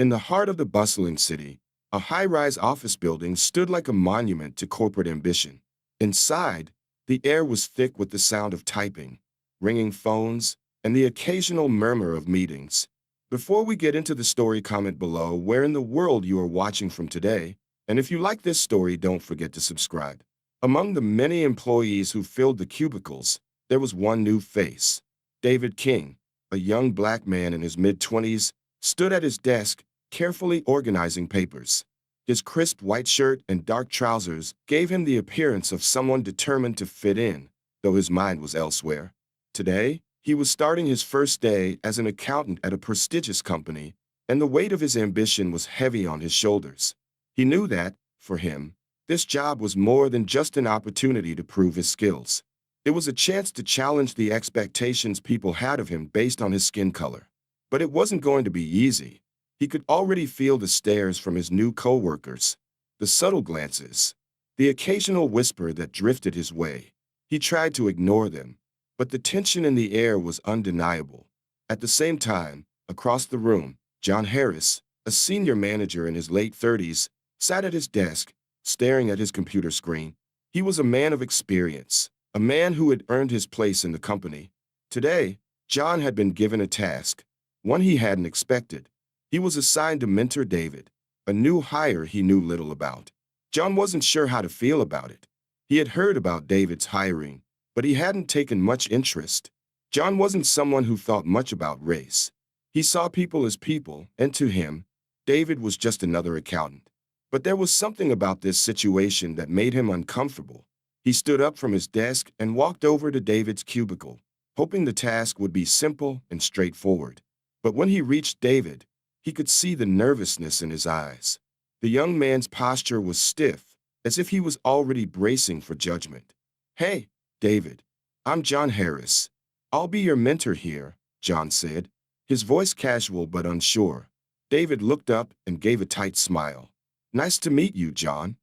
In the heart of the bustling city, a high-rise office building stood like a monument to corporate ambition. Inside, the air was thick with the sound of typing, ringing phones, and the occasional murmur of meetings. Before we get into the story, comment below where in the world you are watching from today, and if you like this story, don't forget to subscribe. Among the many employees who filled the cubicles, there was one new face. David King, a young black man in his mid-20s, stood at his desk, carefully organizing papers. His crisp white shirt and dark trousers gave him the appearance of someone determined to fit in, though his mind was elsewhere. Today, he was starting his first day as an accountant at a prestigious company, and the weight of his ambition was heavy on his shoulders. He knew that, for him, this job was more than just an opportunity to prove his skills. It was a chance to challenge the expectations people had of him based on his skin color. But it wasn't going to be easy. He could already feel the stares from his new co-workers, the subtle glances, the occasional whisper that drifted his way. He tried to ignore them, but the tension in the air was undeniable. At the same time, across the room, John Harris, a senior manager in his late 30s, sat at his desk, staring at his computer screen. He was a man of experience, a man who had earned his place in the company. Today, John had been given a task, one he hadn't expected. He was assigned to mentor David, a new hire he knew little about. John wasn't sure how to feel about it. He had heard about David's hiring, but he hadn't taken much interest. John wasn't someone who thought much about race. He saw people as people, and to him, David was just another accountant. But there was something about this situation that made him uncomfortable. He stood up from his desk and walked over to David's cubicle, hoping the task would be simple and straightforward. But when he reached David, he could see the nervousness in his eyes. The young man's posture was stiff, as if he was already bracing for judgment. "Hey, David, I'm John Harris. I'll be your mentor here," John said, his voice casual but unsure. David looked up and gave a tight smile. "Nice to meet you, John."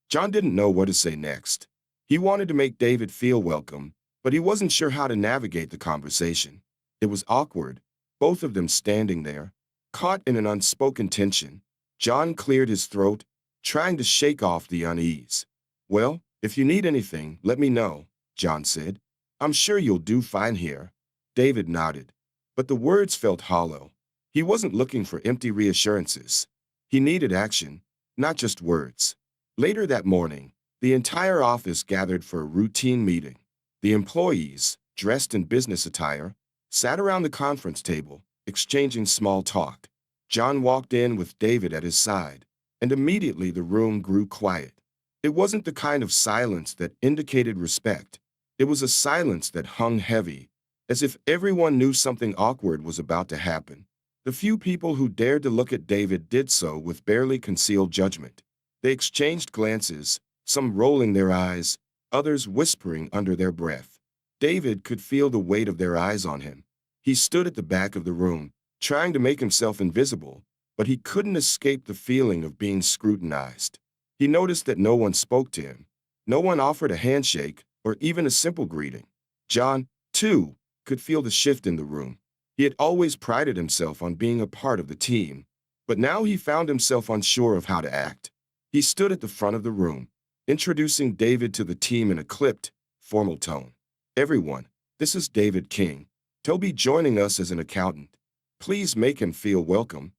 John didn't know what to say next. He wanted to make David feel welcome, but he wasn't sure how to navigate the conversation. It was awkward, both of them standing there, caught in an unspoken tension. John cleared his throat, trying to shake off the unease. "Well, if you need anything, let me know," John said. "I'm sure you'll do fine here." David nodded, but the words felt hollow. He wasn't looking for empty reassurances. He needed action, not just words. Later that morning, the entire office gathered for a routine meeting. The employees, dressed in business attire, sat around the conference table, exchanging small talk. John walked in with David at his side, and immediately the room grew quiet. It wasn't the kind of silence that indicated respect. It was a silence that hung heavy, as if everyone knew something awkward was about to happen. The few people who dared to look at David did so with barely concealed judgment. They exchanged glances, some rolling their eyes, others whispering under their breath. David could feel the weight of their eyes on him. He stood at the back of the room, trying to make himself invisible, but he couldn't escape the feeling of being scrutinized. He noticed that no one spoke to him. No one offered a handshake or even a simple greeting. John, too, could feel the shift in the room. He had always prided himself on being a part of the team, but now he found himself unsure of how to act. He stood at the front of the room, introducing David to the team in a clipped, formal tone. "Everyone, this is David King. He'll be joining us as an accountant. Please make him feel welcome."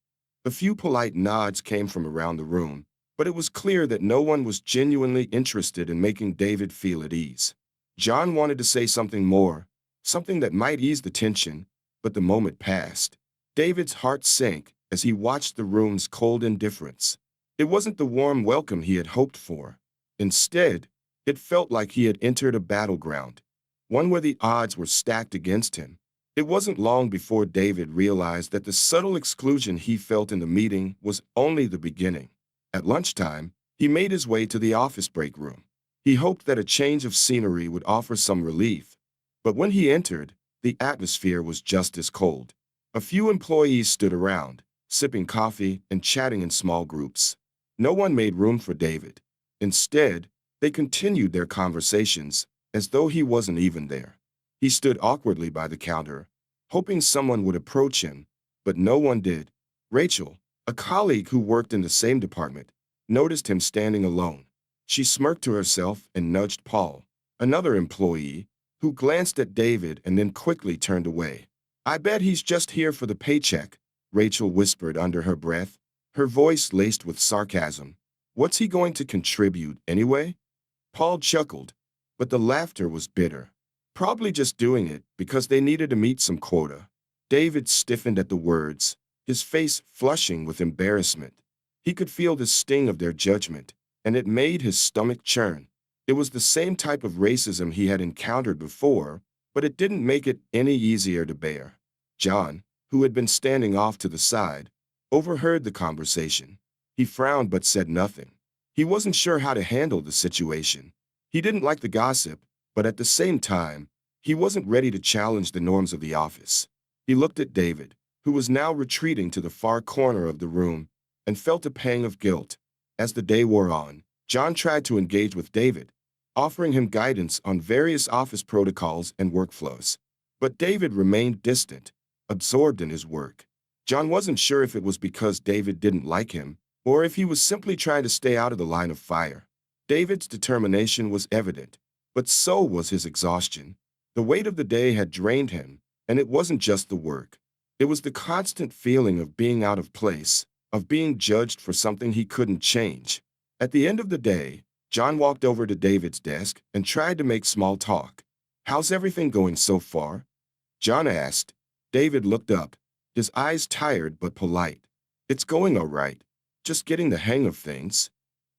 A few polite nods came from around the room, but it was clear that no one was genuinely interested in making David feel at ease. John wanted to say something more, something that might ease the tension, but the moment passed. David's heart sank as he watched the room's cold indifference. It wasn't the warm welcome he had hoped for. Instead, it felt like he had entered a battleground, one where the odds were stacked against him. It wasn't long before David realized that the subtle exclusion he felt in the meeting was only the beginning. At lunchtime, he made his way to the office break room. He hoped that a change of scenery would offer some relief. But when he entered, the atmosphere was just as cold. A few employees stood around, sipping coffee and chatting in small groups. No one made room for David. Instead, they continued their conversations as though he wasn't even there. He stood awkwardly by the counter, hoping someone would approach him, but no one did. "Rachel," A colleague who worked in the same department noticed him standing alone. She smirked to herself and nudged Paul, another employee, who glanced at David and then quickly turned away. "I bet he's just here for the paycheck," Rachel whispered under her breath, her voice laced with sarcasm. "What's he going to contribute anyway?" Paul chuckled, but the laughter was bitter. "Probably just doing it because they needed to meet some quota." David stiffened at the words, his face flushing with embarrassment. He could feel the sting of their judgment, and it made his stomach churn. It was the same type of racism he had encountered before, but it didn't make it any easier to bear. John, who had been standing off to the side, overheard the conversation. He frowned but said nothing. He wasn't sure how to handle the situation. He didn't like the gossip, but at the same time, he wasn't ready to challenge the norms of the office. He looked at David, who was now retreating to the far corner of the room, and felt a pang of guilt. As the day wore on, John tried to engage with David, offering him guidance on various office protocols and workflows. But David remained distant, absorbed in his work. John wasn't sure if it was because David didn't like him, or if he was simply trying to stay out of the line of fire. David's determination was evident, but so was his exhaustion. The weight of the day had drained him, and it wasn't just the work. It was the constant feeling of being out of place, of being judged for something he couldn't change. At the end of the day, John walked over to David's desk and tried to make small talk. "How's everything going so far?" John asked. David looked up, his eyes tired but polite. "It's going all right. Just getting the hang of things."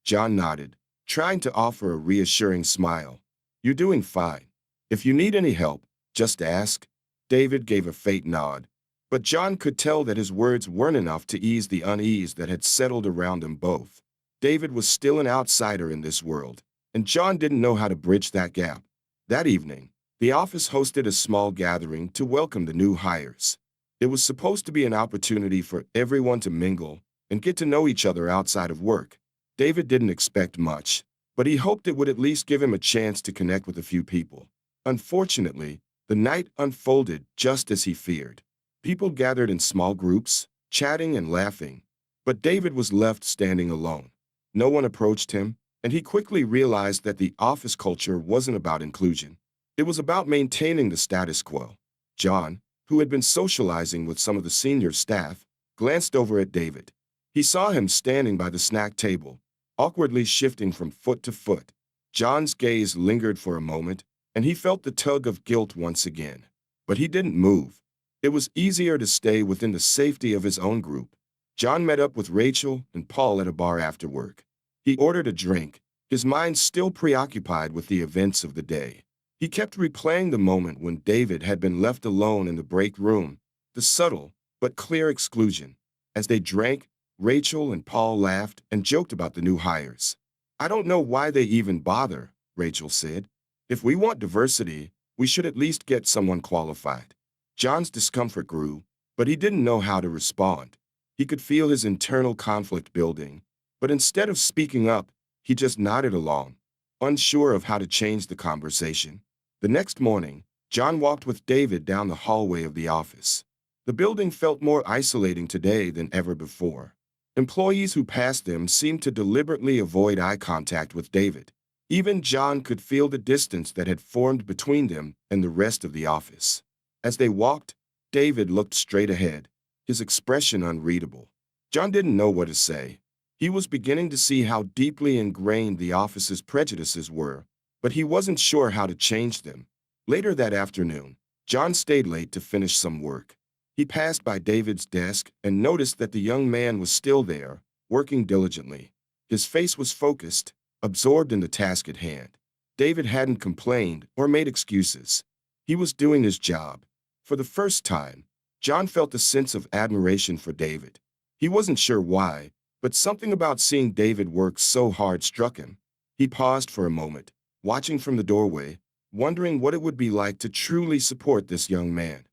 John nodded, trying to offer a reassuring smile. "You're doing fine. If you need any help, just ask." David gave a faint nod, but John could tell that his words weren't enough to ease the unease that had settled around them both. David was still an outsider in this world, and John didn't know how to bridge that gap. That evening, the office hosted a small gathering to welcome the new hires. It was supposed to be an opportunity for everyone to mingle and get to know each other outside of work. David didn't expect much, but he hoped it would at least give him a chance to connect with a few people. Unfortunately, the night unfolded just as he feared. People gathered in small groups, chatting and laughing, but David was left standing alone. No one approached him, and he quickly realized that the office culture wasn't about inclusion. It was about maintaining the status quo. John, who had been socializing with some of the senior staff, glanced over at David. He saw him standing by the snack table, awkwardly shifting from foot to foot. John's gaze lingered for a moment, and he felt the tug of guilt once again. But he didn't move. It was easier to stay within the safety of his own group. John met up with Rachel and Paul at a bar after work. He ordered a drink, his mind still preoccupied with the events of the day. He kept replaying the moment when David had been left alone in the break room, the subtle but clear exclusion. As they drank, Rachel and Paul laughed and joked about the new hires. "I don't know why they even bother," Rachel said. "If we want diversity, we should at least get someone qualified." John's discomfort grew, but he didn't know how to respond. He could feel his internal conflict building, but instead of speaking up, he just nodded along, unsure of how to change the conversation. The next morning, John walked with David down the hallway of the office. The building felt more isolating today than ever before. Employees who passed them seemed to deliberately avoid eye contact with David. Even John could feel the distance that had formed between them and the rest of the office. As they walked, David looked straight ahead, his expression unreadable. John didn't know what to say. He was beginning to see how deeply ingrained the office's prejudices were, but he wasn't sure how to change them. Later that afternoon, John stayed late to finish some work. He passed by David's desk and noticed that the young man was still there, working diligently. His face was focused, absorbed in the task at hand. David hadn't complained or made excuses. He was doing his job. For the first time, John felt a sense of admiration for David. He wasn't sure why, but something about seeing David work so hard struck him. He paused for a moment, watching from the doorway, wondering what it would be like to truly support this young man.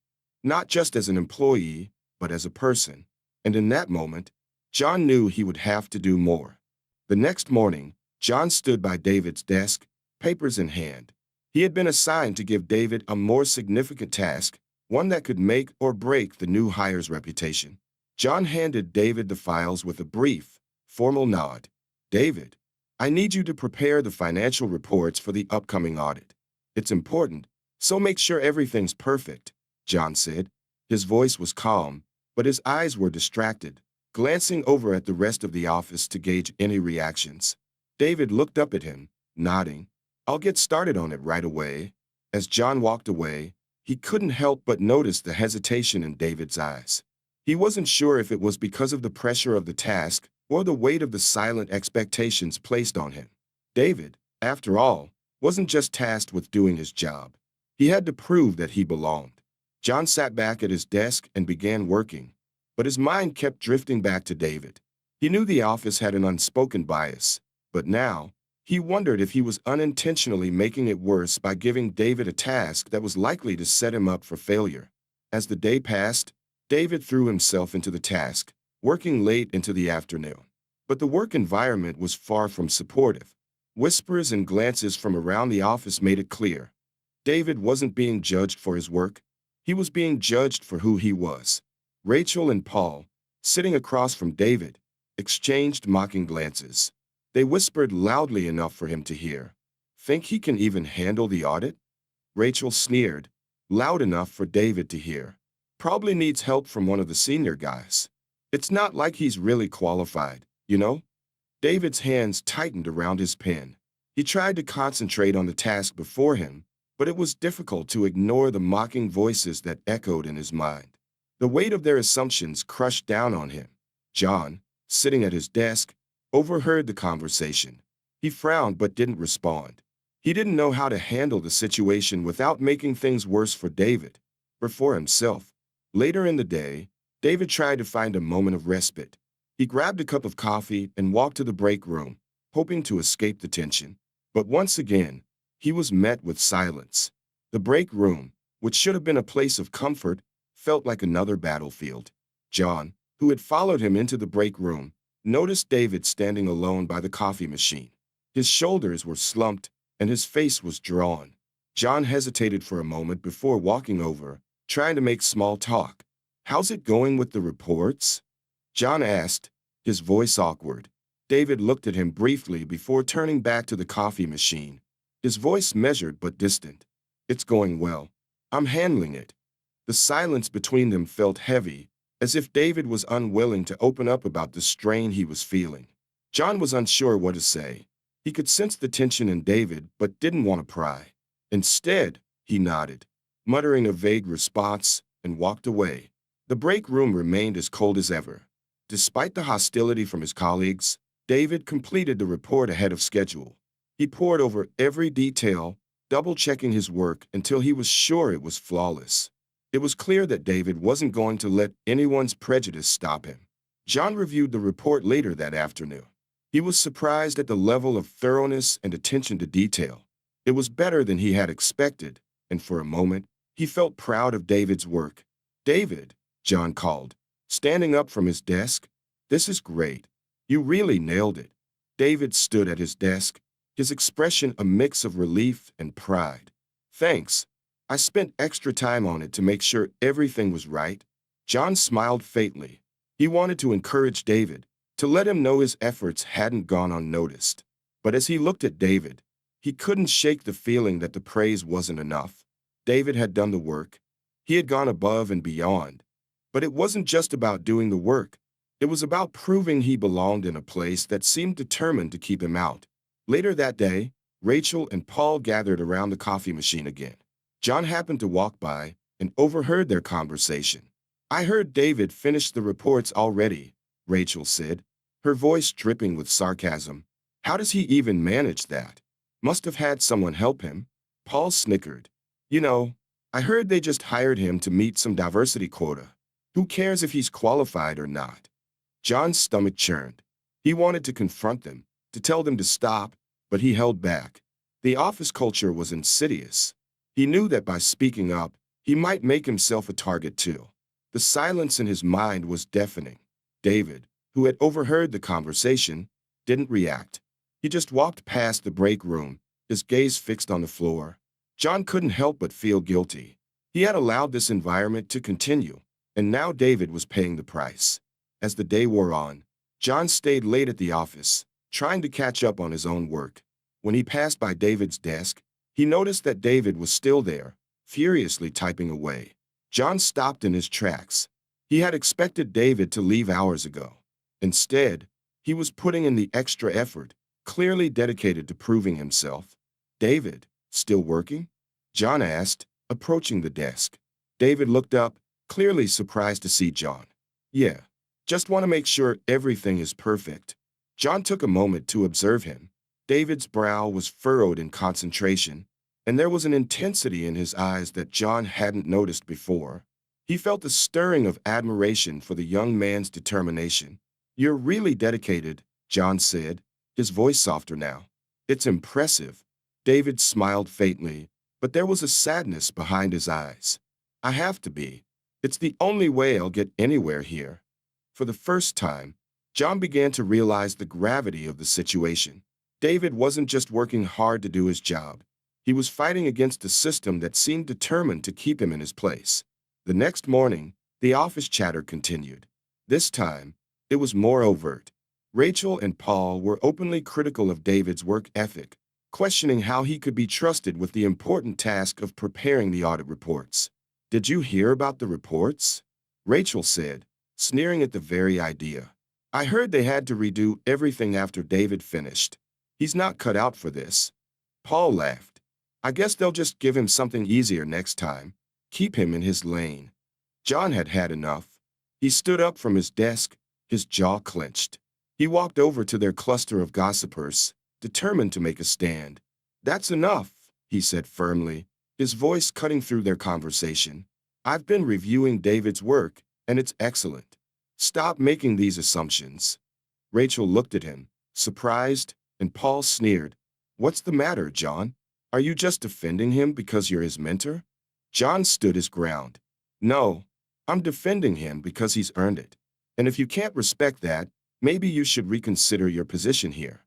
Not just as an employee, but as a person. And in that moment, John knew he would have to do more. The next morning, John stood by David's desk, papers in hand. He had been assigned to give David a more significant task, one that could make or break the new hire's reputation. John handed David the files with a brief, formal nod. David, I need you to prepare the financial reports for the upcoming audit. It's important, so make sure everything's perfect, John said. His voice was calm, but his eyes were distracted, glancing over at the rest of the office to gauge any reactions. David looked up at him, nodding. I'll get started on it right away. As John walked away, he couldn't help but notice the hesitation in David's eyes. He wasn't sure if it was because of the pressure of the task or the weight of the silent expectations placed on him. David, after all, wasn't just tasked with doing his job. He had to prove that he belonged. John sat back at his desk and began working, but his mind kept drifting back to David. He knew the office had an unspoken bias, but now, he wondered if he was unintentionally making it worse by giving David a task that was likely to set him up for failure. As the day passed, David threw himself into the task, working late into the afternoon. But the work environment was far from supportive. Whispers and glances from around the office made it clear. David wasn't being judged for his work. He was being judged for who he was. Rachel and Paul, sitting across from David, exchanged mocking glances. They whispered loudly enough for him to hear. Think he can even handle the audit? Rachel sneered, loud enough for David to hear. Probably needs help from one of the senior guys. It's not like he's really qualified, you know? David's hands tightened around his pen. He tried to concentrate on the task before him, but it was difficult to ignore the mocking voices that echoed in his mind. The weight of their assumptions crushed down on him. John, sitting at his desk, overheard the conversation. He frowned but didn't respond. He didn't know how to handle the situation without making things worse for David, or for himself. Later in the day, David tried to find a moment of respite. He grabbed a cup of coffee and walked to the break room, hoping to escape the tension. But once again, he was met with silence. The break room, which should have been a place of comfort, felt like another battlefield. John, who had followed him into the break room, noticed David standing alone by the coffee machine. His shoulders were slumped and his face was drawn. John hesitated for a moment before walking over, trying to make small talk. How's it going with the reports? John asked, his voice awkward. David looked at him briefly before turning back to the coffee machine. His voice measured but distant. It's going well. I'm handling it. The silence between them felt heavy, as if David was unwilling to open up about the strain he was feeling. John was unsure what to say. He could sense the tension in David but didn't want to pry. Instead, he nodded, muttering a vague response, and walked away. The break room remained as cold as ever. Despite the hostility from his colleagues, David completed the report ahead of schedule. He pored over every detail, double-checking his work until he was sure it was flawless. It was clear that David wasn't going to let anyone's prejudice stop him. John reviewed the report later that afternoon. He was surprised at the level of thoroughness and attention to detail. It was better than he had expected, and for a moment, he felt proud of David's work. David, John called, standing up from his desk. This is great. You really nailed it. David stood at his desk, his expression a mix of relief and pride. Thanks. I spent extra time on it to make sure everything was right. John smiled faintly. He wanted to encourage David, to let him know his efforts hadn't gone unnoticed. But as he looked at David, he couldn't shake the feeling that the praise wasn't enough. David had done the work. He had gone above and beyond. But it wasn't just about doing the work. It was about proving he belonged in a place that seemed determined to keep him out. Later that day, Rachel and Paul gathered around the coffee machine again. John happened to walk by and overheard their conversation. I heard David finish the reports already, Rachel said, her voice dripping with sarcasm. How does he even manage that? Must have had someone help him. Paul snickered. You know, I heard they just hired him to meet some diversity quota. Who cares if he's qualified or not? John's stomach churned. He wanted to confront them, to tell them to stop, but he held back. The office culture was insidious. He knew that by speaking up, he might make himself a target too. The silence in his mind was deafening. David, who had overheard the conversation, didn't react. He just walked past the break room, his gaze fixed on the floor. John couldn't help but feel guilty. He had allowed this environment to continue, and now David was paying the price. As the day wore on, John stayed late at the office, trying to catch up on his own work. When he passed by David's desk, he noticed that David was still there, furiously typing away. John stopped in his tracks. He had expected David to leave hours ago. Instead, he was putting in the extra effort, clearly dedicated to proving himself. "David, still working?" John asked, approaching the desk. David looked up, clearly surprised to see John. "Yeah, just want to make sure everything is perfect." John took a moment to observe him. David's brow was furrowed in concentration, and there was an intensity in his eyes that John hadn't noticed before. He felt a stirring of admiration for the young man's determination. "You're really dedicated," John said, his voice softer now. "It's impressive." David smiled faintly, but there was a sadness behind his eyes. "I have to be. It's the only way I'll get anywhere here." For the first time, John began to realize the gravity of the situation. David wasn't just working hard to do his job. He was fighting against a system that seemed determined to keep him in his place. The next morning, the office chatter continued. This time, it was more overt. Rachel and Paul were openly critical of David's work ethic, questioning how he could be trusted with the important task of preparing the audit reports. "Did you hear about the reports?" Rachel said, sneering at the very idea. "I heard they had to redo everything after David finished. He's not cut out for this." Paul laughed. "I guess they'll just give him something easier next time. Keep him in his lane." John had had enough. He stood up from his desk, his jaw clenched. He walked over to their cluster of gossipers, determined to make a stand. "That's enough," he said firmly, his voice cutting through their conversation. "I've been reviewing David's work, and it's excellent. Stop making these assumptions." Rachel looked at him, surprised, and Paul sneered. "What's the matter, John? Are you just defending him because you're his mentor?" John stood his ground. "No, I'm defending him because he's earned it. And if you can't respect that, maybe you should reconsider your position here."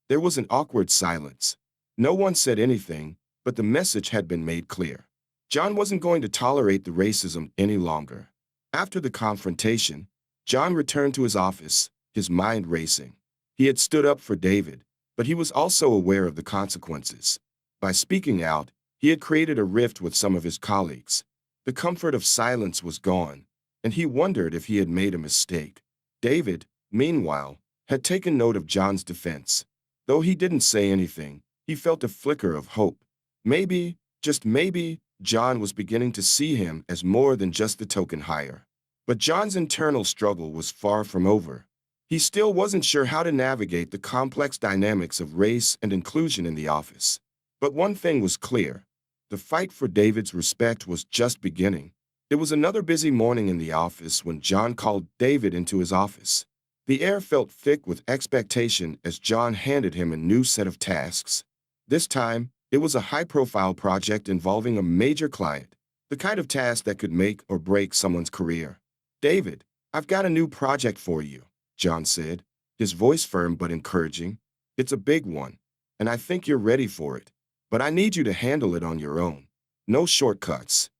There was an awkward silence. No one said anything, but the message had been made clear. John wasn't going to tolerate the racism any longer. After the confrontation, John returned to his office, his mind racing. He had stood up for David, but he was also aware of the consequences. By speaking out, he had created a rift with some of his colleagues. The comfort of silence was gone, and he wondered if he had made a mistake. David, meanwhile, had taken note of John's defense. Though he didn't say anything, he felt a flicker of hope. Maybe, just maybe, John was beginning to see him as more than just the token hire. But John's internal struggle was far from over. He still wasn't sure how to navigate the complex dynamics of race and inclusion in the office. But one thing was clear. The fight for David's respect was just beginning. It was another busy morning in the office when John called David into his office. The air felt thick with expectation as John handed him a new set of tasks. This time, it was a high-profile project involving a major client, the kind of task that could make or break someone's career. "David, I've got a new project for you," John said, his voice firm but encouraging. "It's a big one, and I think you're ready for it. But I need you to handle it on your own. No shortcuts."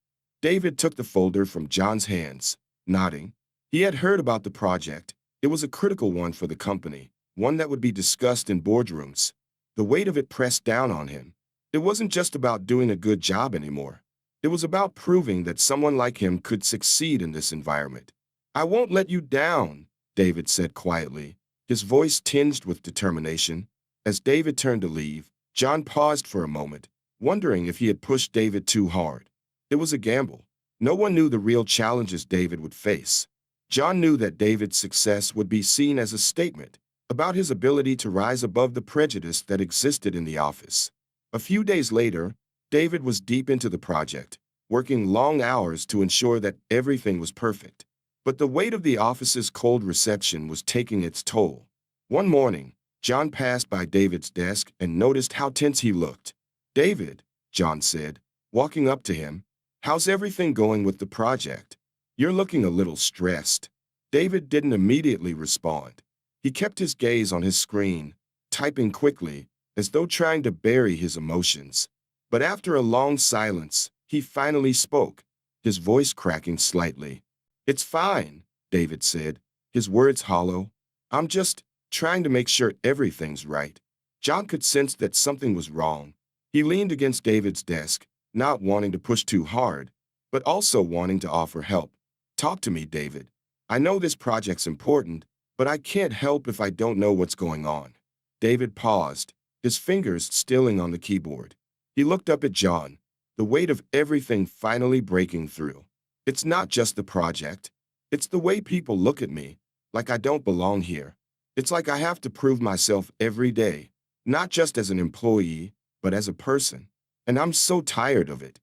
David took the folder from John's hands, nodding. He had heard about the project. It was a critical one for the company, one that would be discussed in boardrooms. The weight of it pressed down on him. It wasn't just about doing a good job anymore. It was about proving that someone like him could succeed in this environment. "I won't let you down," David said quietly, his voice tinged with determination. As David turned to leave, John paused for a moment, wondering if he had pushed David too hard. It was a gamble. No one knew the real challenges David would face. John knew that David's success would be seen as a statement about his ability to rise above the prejudice that existed in the office. A few days later, David was deep into the project, working long hours to ensure that everything was perfect. But the weight of the office's cold reception was taking its toll. One morning, John passed by David's desk and noticed how tense he looked. "David," John said, walking up to him, "how's everything going with the project? You're looking a little stressed." David didn't immediately respond. He kept his gaze on his screen, typing quickly, as though trying to bury his emotions. But after a long silence, he finally spoke, his voice cracking slightly. "It's fine," David said, his words hollow. I'm just trying to make sure everything's right. John could sense that something was wrong. He leaned against David's desk, not wanting to push too hard, but also wanting to offer help. Talk to me, David. I know this project's important, but I can't help if I don't know what's going on. David paused, his fingers stilling on the keyboard. He looked up at John, the weight of everything finally breaking through. It's not just the project. It's the way people look at me, like I don't belong here. It's like I have to prove myself every day, not just as an employee, but as a person. And I'm so tired of it.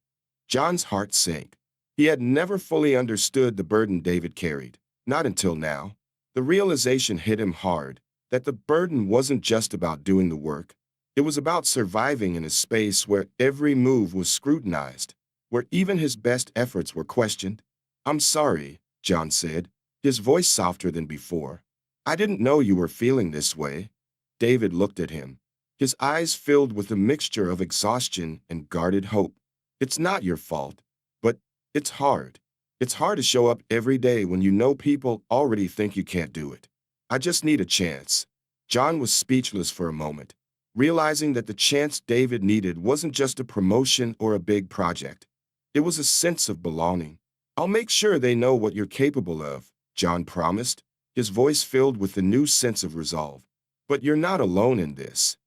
John's heart sank. He had never fully understood the burden David carried, not until now. The realization hit him hard that the burden wasn't just about doing the work. It was about surviving in a space where every move was scrutinized, where even his best efforts were questioned. I'm sorry, John said, his voice softer than before. I didn't know you were feeling this way. David looked at him, his eyes filled with a mixture of exhaustion and guarded hope. It's not your fault, but it's hard. It's hard to show up every day when you know people already think you can't do it. I just need a chance. John was speechless for a moment, realizing that the chance David needed wasn't just a promotion or a big project. It was a sense of belonging. I'll make sure they know what you're capable of, John promised, his voice filled with a new sense of resolve. But you're not alone in this.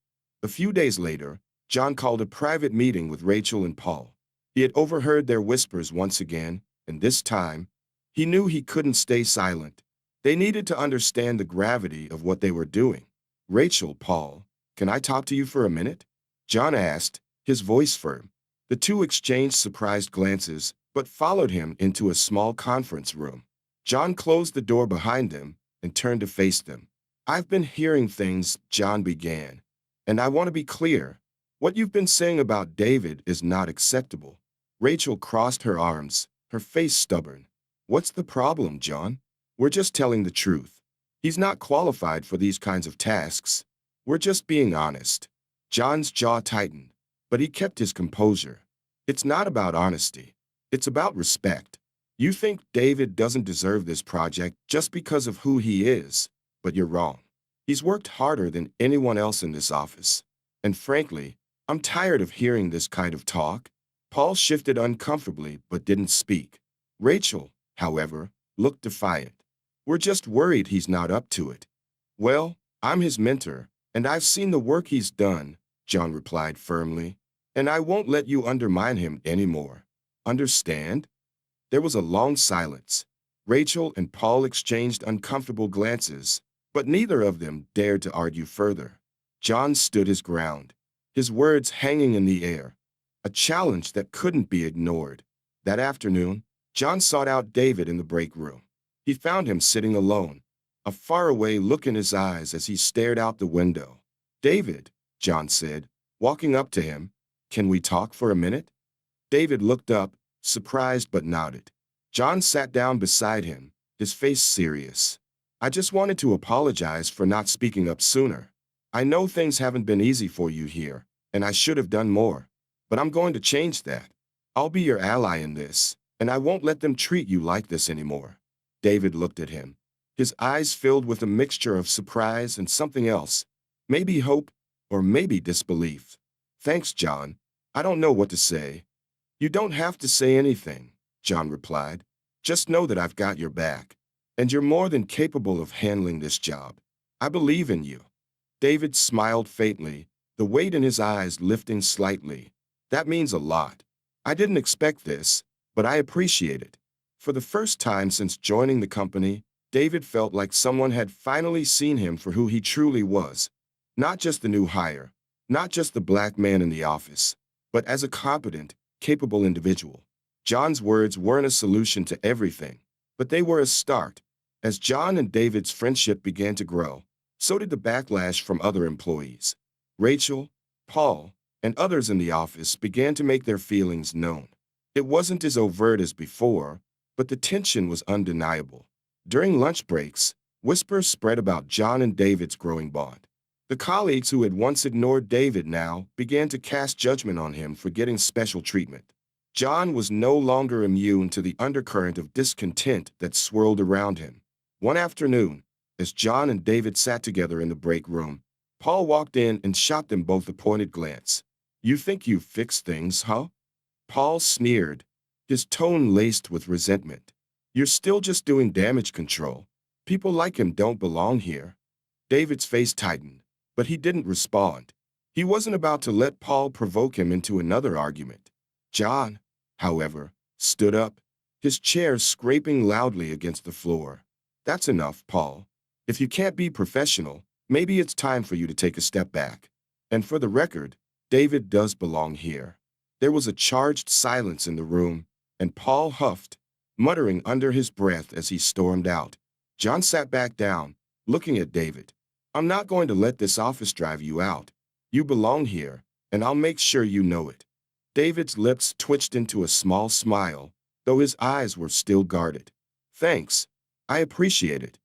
A few days later, John called a private meeting with Rachel and Paul. He had overheard their whispers once again, and this time, he knew he couldn't stay silent. They needed to understand the gravity of what they were doing. Rachel, Paul, can I talk to you for a minute? John asked, his voice firm. The two exchanged surprised glances, but followed him into a small conference room. John closed the door behind them and turned to face them. I've been hearing things, John began, and I want to be clear. What you've been saying about David is not acceptable. Rachel crossed her arms, her face stubborn. What's the problem, John? We're just telling the truth. He's not qualified for these kinds of tasks. We're just being honest. John's jaw tightened, but he kept his composure. It's not about honesty. It's about respect. You think David doesn't deserve this project just because of who he is, but you're wrong. He's worked harder than anyone else in this office. And frankly, I'm tired of hearing this kind of talk. Paul shifted uncomfortably but didn't speak. Rachel, however, looked defiant. We're just worried he's not up to it. Well, I'm his mentor, and I've seen the work he's done, John replied firmly, and I won't let you undermine him anymore. Understand? There was a long silence. Rachel and Paul exchanged uncomfortable glances, but neither of them dared to argue further. John stood his ground, his words hanging in the air, a challenge that couldn't be ignored. That afternoon, John sought out David in the break room. He found him sitting alone, a faraway look in his eyes as he stared out the window. David, John said, walking up to him, can we talk for a minute? David looked up, surprised but nodded. John sat down beside him, his face serious. I just wanted to apologize for not speaking up sooner. I know things haven't been easy for you here, and I should have done more. But I'm going to change that. I'll be your ally in this, and I won't let them treat you like this anymore. David looked at him, his eyes filled with a mixture of surprise and something else, maybe hope, or maybe disbelief. Thanks, John. I don't know what to say. You don't have to say anything, John replied. Just know that I've got your back, and you're more than capable of handling this job. I believe in you. David smiled faintly, the weight in his eyes lifting slightly. That means a lot. I didn't expect this, but I appreciate it. For the first time since joining the company, David felt like someone had finally seen him for who he truly was. Not just the new hire, not just the black man in the office, but as a competent, capable individual. John's words weren't a solution to everything, but they were a start. As John and David's friendship began to grow, so did the backlash from other employees. Rachel, Paul, and others in the office began to make their feelings known. It wasn't as overt as before, but the tension was undeniable. During lunch breaks, whispers spread about John and David's growing bond. The colleagues who had once ignored David now began to cast judgment on him for getting special treatment. John was no longer immune to the undercurrent of discontent that swirled around him. One afternoon, as John and David sat together in the break room, Paul walked in and shot them both a pointed glance. "You think you've fixed things, huh?" Paul sneered, his tone laced with resentment. "You're still just doing damage control. People like him don't belong here." David's face tightened, but he didn't respond. He wasn't about to let Paul provoke him into another argument. John, however, stood up, his chair scraping loudly against the floor. "That's enough, Paul. If you can't be professional, maybe it's time for you to take a step back. And for the record, David does belong here." There was a charged silence in the room, and Paul huffed, muttering under his breath as he stormed out. John sat back down, looking at David. "I'm not going to let this office drive you out. You belong here, and I'll make sure you know it." David's lips twitched into a small smile, though his eyes were still guarded. "Thanks. I appreciate it."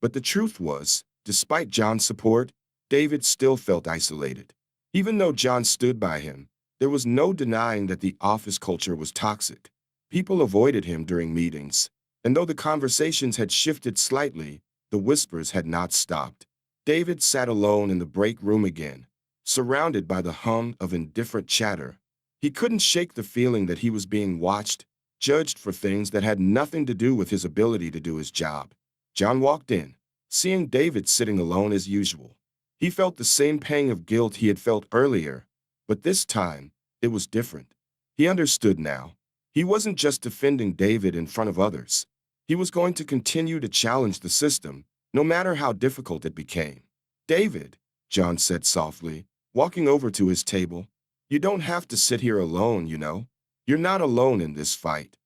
But the truth was, despite John's support, David still felt isolated. Even though John stood by him, there was no denying that the office culture was toxic. People avoided him during meetings, and though the conversations had shifted slightly, the whispers had not stopped. David sat alone in the break room again, surrounded by the hum of indifferent chatter. He couldn't shake the feeling that he was being watched, judged for things that had nothing to do with his ability to do his job. John walked in, seeing David sitting alone as usual. He felt the same pang of guilt he had felt earlier, but this time, it was different. He understood now. He wasn't just defending David in front of others. He was going to continue to challenge the system, no matter how difficult it became. "David," John said softly, walking over to his table, "you don't have to sit here alone, you know. You're not alone in this fight."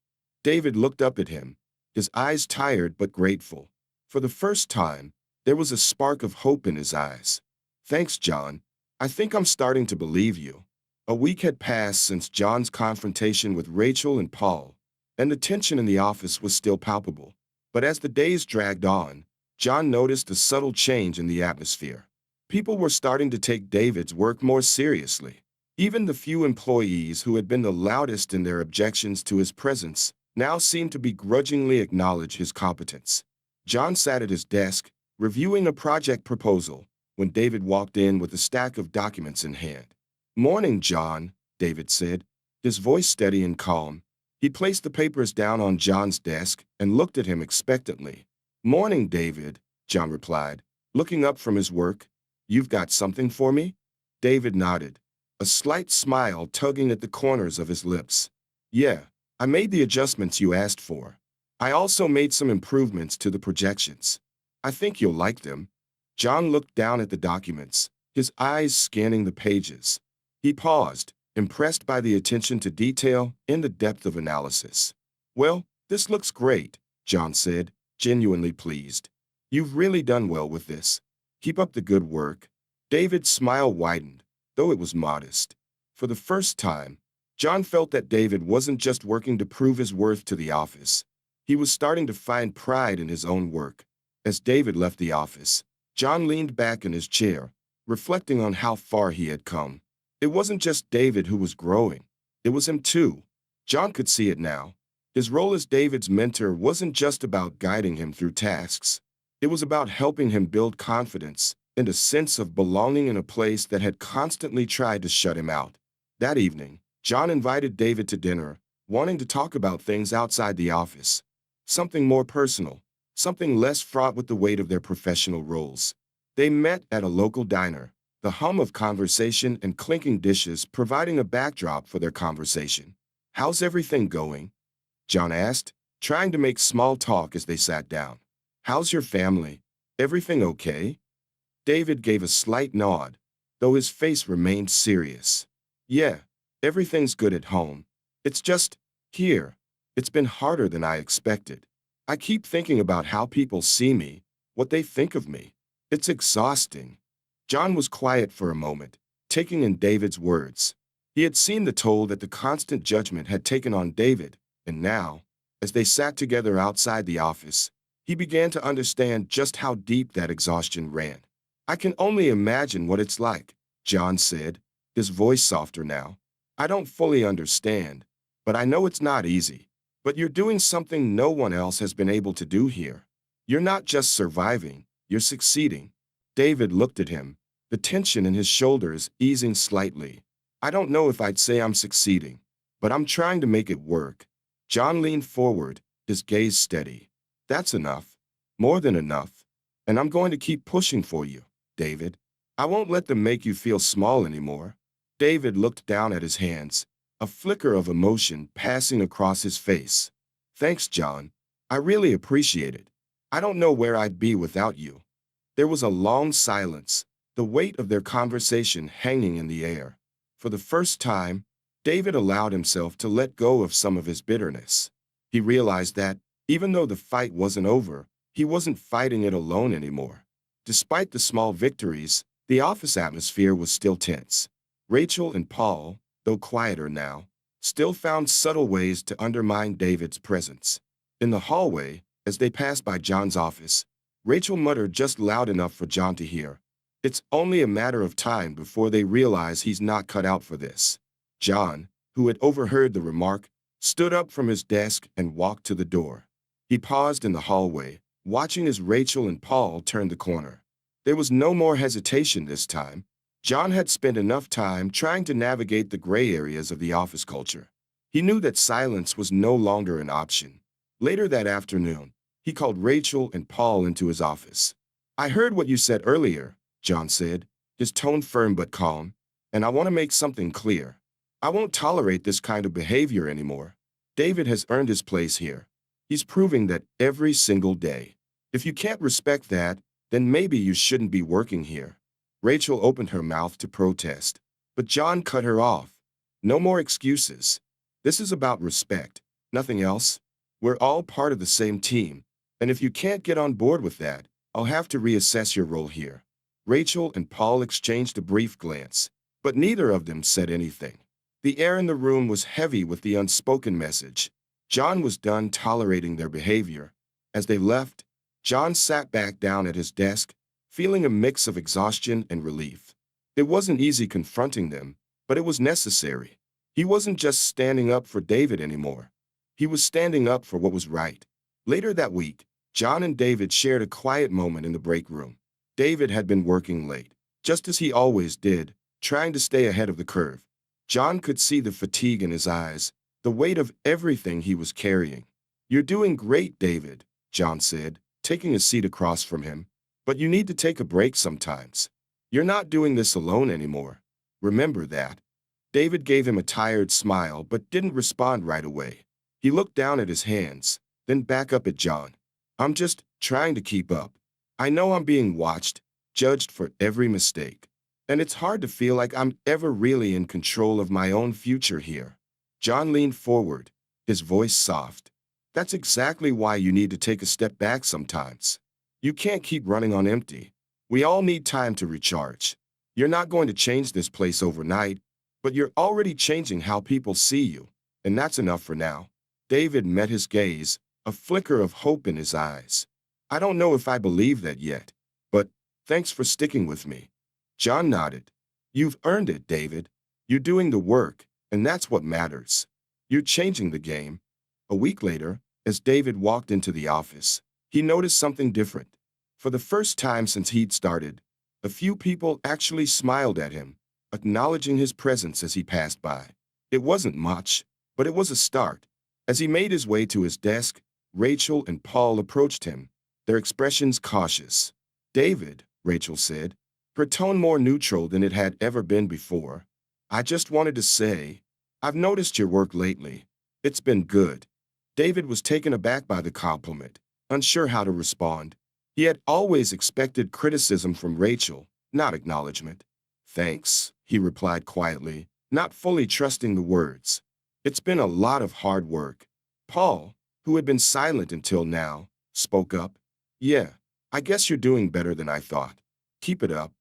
David looked up at him, his eyes tired but grateful. For the first time, there was a spark of hope in his eyes. "Thanks, John. I think I'm starting to believe you." A week had passed since John's confrontation with Rachel and Paul, and the tension in the office was still palpable. But as the days dragged on, John noticed a subtle change in the atmosphere. People were starting to take David's work more seriously. Even the few employees who had been the loudest in their objections to his presence now seemed to begrudgingly acknowledge his competence. John sat at his desk, reviewing a project proposal, when David walked in with a stack of documents in hand. "Morning, John," David said, his voice steady and calm. He placed the papers down on John's desk and looked at him expectantly. "Morning, David," John replied, looking up from his work. "You've got something for me?" David nodded, a slight smile tugging at the corners of his lips. "Yeah, I made the adjustments you asked for. I also made some improvements to the projections. I think you'll like them." John looked down at the documents, his eyes scanning the pages. He paused, impressed by the attention to detail and the depth of analysis. "Well, this looks great," John said, genuinely pleased. "You've really done well with this. Keep up the good work." David's smile widened, though it was modest. For the first time, John felt that David wasn't just working to prove his worth to the office. He was starting to find pride in his own work. As David left the office, John leaned back in his chair, reflecting on how far he had come. It wasn't just David who was growing. It was him too. John could see it now. His role as David's mentor wasn't just about guiding him through tasks. It was about helping him build confidence and a sense of belonging in a place that had constantly tried to shut him out. That evening, John invited David to dinner, wanting to talk about things outside the office. Something more personal, something less fraught with the weight of their professional roles. They met at a local diner, the hum of conversation and clinking dishes providing a backdrop for their conversation. "How's everything going?" John asked, trying to make small talk as they sat down. "How's your family? Everything okay?" David gave a slight nod, though his face remained serious. "Yeah, everything's good at home. It's just, here, it's been harder than I expected. I keep thinking about how people see me, what they think of me. It's exhausting." John was quiet for a moment, taking in David's words. He had seen the toll that the constant judgment had taken on David, and now, as they sat together outside the office, he began to understand just how deep that exhaustion ran. "I can only imagine what it's like," John said, his voice softer now. "I don't fully understand, but I know it's not easy. But you're doing something no one else has been able to do here. You're not just surviving, you're succeeding. David looked at him, the tension in his shoulders easing slightly. I don't know if I'd say I'm succeeding, but I'm trying to make it work. John leaned forward, his gaze steady. That's enough. More than enough. And I'm going to keep pushing for you, David. I won't let them make you feel small anymore. David looked down at his hands, a flicker of emotion passing across his face. Thanks, John. I really appreciate it. I don't know where I'd be without you. There was a long silence, the weight of their conversation hanging in the air. For the first time, David allowed himself to let go of some of his bitterness. He realized that, even though the fight wasn't over, he wasn't fighting it alone anymore. Despite the small victories, the office atmosphere was still tense. Rachel and Paul, though quieter now, still found subtle ways to undermine David's presence. In the hallway, as they passed by John's office, Rachel muttered just loud enough for John to hear. It's only a matter of time before they realize he's not cut out for this. John, who had overheard the remark, stood up from his desk and walked to the door. He paused in the hallway, watching as Rachel and Paul turned the corner. There was no more hesitation this time. John had spent enough time trying to navigate the gray areas of the office culture. He knew that silence was no longer an option. Later that afternoon, he called Rachel and Paul into his office. I heard what you said earlier, John said, his tone firm but calm, and I want to make something clear. I won't tolerate this kind of behavior anymore. David has earned his place here. He's proving that every single day. If you can't respect that, then maybe you shouldn't be working here. Rachel opened her mouth to protest, but John cut her off. No more excuses. This is about respect, nothing else. We're all part of the same team, and if you can't get on board with that, I'll have to reassess your role here. Rachel and Paul exchanged a brief glance, but neither of them said anything. The air in the room was heavy with the unspoken message. John was done tolerating their behavior. As they left, John sat back down at his desk, feeling a mix of exhaustion and relief. It wasn't easy confronting them, but it was necessary. He wasn't just standing up for David anymore. He was standing up for what was right. Later that week, John and David shared a quiet moment in the break room. David had been working late, just as he always did, trying to stay ahead of the curve. John could see the fatigue in his eyes, the weight of everything he was carrying. You're doing great, David, John said, taking a seat across from him. But you need to take a break sometimes. You're not doing this alone anymore. Remember that. David gave him a tired smile but didn't respond right away. He looked down at his hands, then back up at John. I'm just trying to keep up. I know I'm being watched, judged for every mistake. And it's hard to feel like I'm ever really in control of my own future here. John leaned forward, his voice soft. That's exactly why you need to take a step back sometimes. You can't keep running on empty. We all need time to recharge. You're not going to change this place overnight, but you're already changing how people see you, and that's enough for now. David met his gaze, a flicker of hope in his eyes. I don't know if I believe that yet, but thanks for sticking with me. John nodded. You've earned it, David. You're doing the work, and that's what matters. You're changing the game. A week later, as David walked into the office, he noticed something different. For the first time since he'd started, a few people actually smiled at him, acknowledging his presence as he passed by. It wasn't much, but it was a start. As he made his way to his desk, Rachel and Paul approached him, their expressions cautious. David, Rachel said, her tone more neutral than it had ever been before. I just wanted to say, I've noticed your work lately. It's been good. David was taken aback by the compliment, unsure how to respond. He had always expected criticism from Rachel, not acknowledgement. Thanks, he replied quietly, not fully trusting the words. It's been a lot of hard work. Paul, who had been silent until now, spoke up. Yeah, I guess you're doing better than I thought. Keep it up.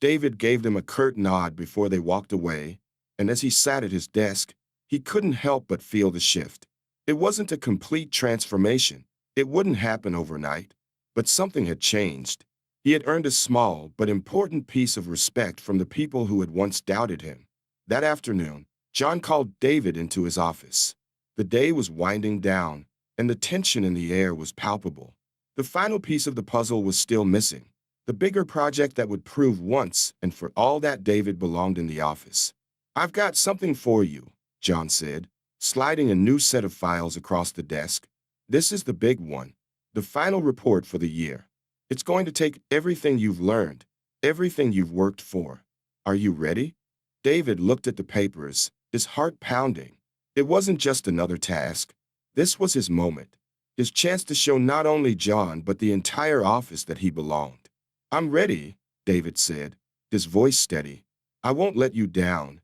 David gave them a curt nod before they walked away, and as he sat at his desk, he couldn't help but feel the shift. It wasn't a complete transformation. It wouldn't happen overnight. But something had changed. He had earned a small but important piece of respect from the people who had once doubted him. That afternoon, John called David into his office. The day was winding down, and the tension in the air was palpable. The final piece of the puzzle was still missing. The bigger project that would prove once and for all that David belonged in the office. "I've got something for you," John said, sliding a new set of files across the desk. "This is the big one. The final report for the year. It's going to take everything you've learned, everything you've worked for. Are you ready?" David looked at the papers, his heart pounding. It wasn't just another task. This was his moment, his chance to show not only John but the entire office that he belonged. "I'm ready," David said, his voice steady. "I won't let you down."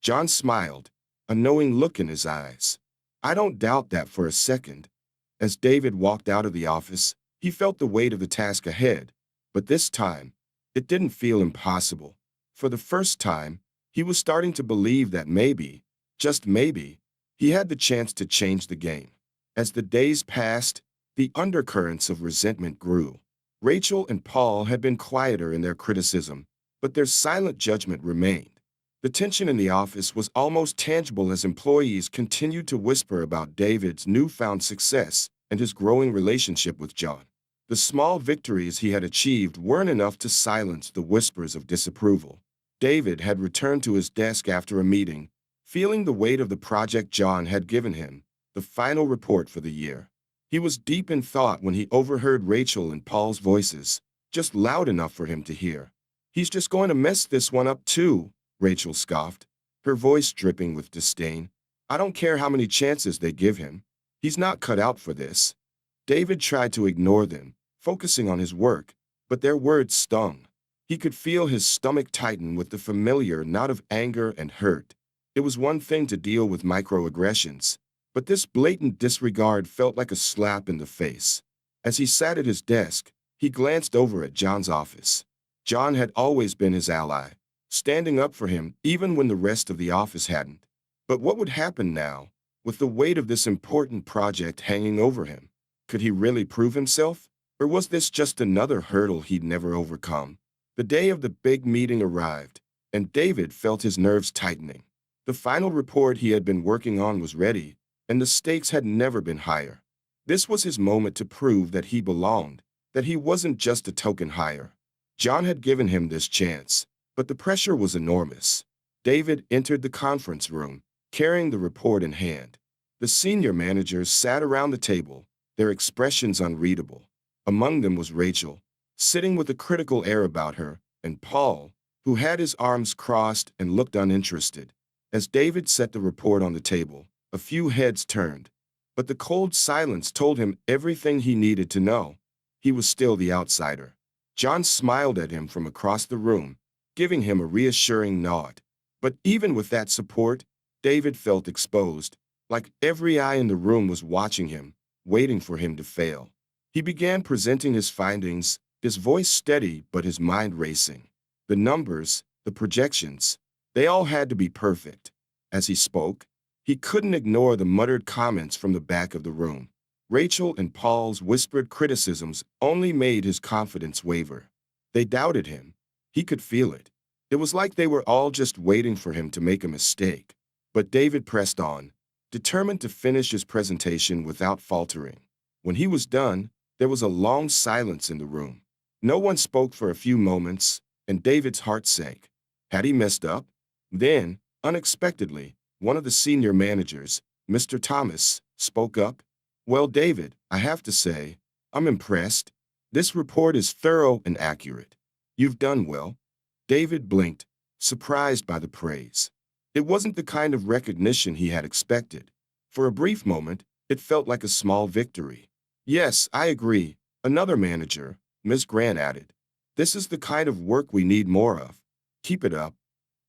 John smiled, a knowing look in his eyes. "I don't doubt that for a second." As David walked out of the office, he felt the weight of the task ahead, but this time, it didn't feel impossible. For the first time, he was starting to believe that maybe, just maybe, he had the chance to change the game. As the days passed, the undercurrents of resentment grew. Rachel and Paul had been quieter in their criticism, but their silent judgment remained. The tension in the office was almost tangible as employees continued to whisper about David's newfound success and his growing relationship with John. The small victories he had achieved weren't enough to silence the whispers of disapproval. David had returned to his desk after a meeting, feeling the weight of the project John had given him, the final report for the year. He was deep in thought when he overheard Rachel and Paul's voices, just loud enough for him to hear. "He's just going to mess this one up too," Rachel scoffed, her voice dripping with disdain. "I don't care how many chances they give him. He's not cut out for this." David tried to ignore them, focusing on his work, but their words stung. He could feel his stomach tighten with the familiar knot of anger and hurt. It was one thing to deal with microaggressions, but this blatant disregard felt like a slap in the face. As he sat at his desk, he glanced over at John's office. John had always been his ally, standing up for him even when the rest of the office hadn't. But what would happen now, with the weight of this important project hanging over him? Could he really prove himself? Or was this just another hurdle he'd never overcome? The day of the big meeting arrived, and David felt his nerves tightening. The final report he had been working on was ready, and the stakes had never been higher. This was his moment to prove that he belonged, that he wasn't just a token hire. John had given him this chance, but the pressure was enormous. David entered the conference room, carrying the report in hand. The senior managers sat around the table, their expressions unreadable. Among them was Rachel, sitting with a critical air about her, and Paul, who had his arms crossed and looked uninterested. As David set the report on the table, a few heads turned, but the cold silence told him everything he needed to know. He was still the outsider. John smiled at him from across the room, giving him a reassuring nod. But even with that support, David felt exposed, like every eye in the room was watching him, waiting for him to fail. He began presenting his findings, his voice steady but his mind racing. The numbers, the projections, they all had to be perfect. As he spoke, he couldn't ignore the muttered comments from the back of the room. Rachel and Paul's whispered criticisms only made his confidence waver. They doubted him. He could feel it. It was like they were all just waiting for him to make a mistake. But David pressed on, determined to finish his presentation without faltering. When he was done, there was a long silence in the room. No one spoke for a few moments, and David's heart sank. Had he messed up? Then, unexpectedly, one of the senior managers, Mr. Thomas, spoke up. "Well, David, I have to say, I'm impressed. This report is thorough and accurate. You've done well." David blinked, surprised by the praise. It wasn't the kind of recognition he had expected. For a brief moment, it felt like a small victory. "Yes, I agree," another manager, Ms. Grant, added. "This is the kind of work we need more of. Keep it up."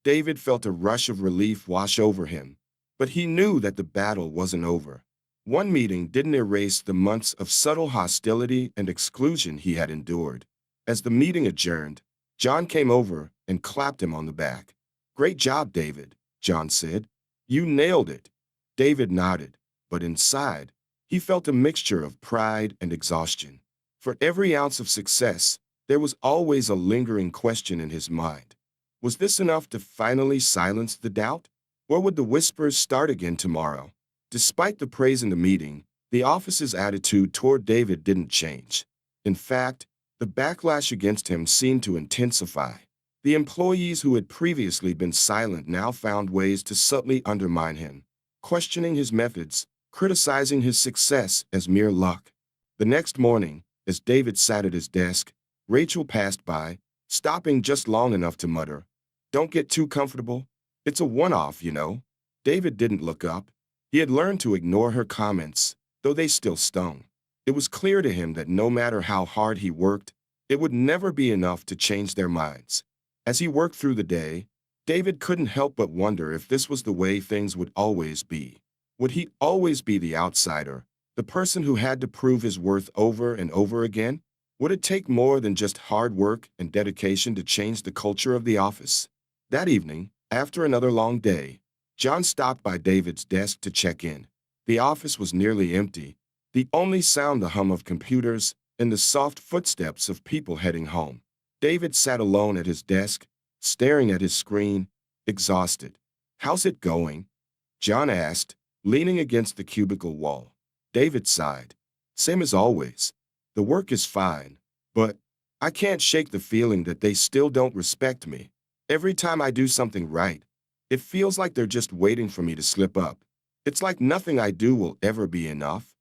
David felt a rush of relief wash over him, but he knew that the battle wasn't over. One meeting didn't erase the months of subtle hostility and exclusion he had endured. As the meeting adjourned, John came over and clapped him on the back. "Great job, David," John said. "You nailed it." David nodded, but inside, he felt a mixture of pride and exhaustion. For every ounce of success, there was always a lingering question in his mind. Was this enough to finally silence the doubt? Or would the whispers start again tomorrow? Despite the praise in the meeting, the office's attitude toward David didn't change. In fact, the backlash against him seemed to intensify. The employees who had previously been silent now found ways to subtly undermine him, questioning his methods, criticizing his success as mere luck. The next morning, as David sat at his desk, Rachel passed by, stopping just long enough to mutter, "Don't get too comfortable. It's a one-off, you know." David didn't look up. He had learned to ignore her comments, though they still stung. It was clear to him that no matter how hard he worked, it would never be enough to change their minds. As he worked through the day, David couldn't help but wonder if this was the way things would always be. Would he always be the outsider, the person who had to prove his worth over and over again? Would it take more than just hard work and dedication to change the culture of the office? That evening, after another long day, John stopped by David's desk to check in. The office was nearly empty, the only sound the hum of computers and the soft footsteps of people heading home. David sat alone at his desk, staring at his screen, exhausted. "How's it going?" John asked, leaning against the cubicle wall. David sighed. "Same as always. The work is fine, but I can't shake the feeling that they still don't respect me. Every time I do something right, it feels like they're just waiting for me to slip up. It's like nothing I do will ever be enough."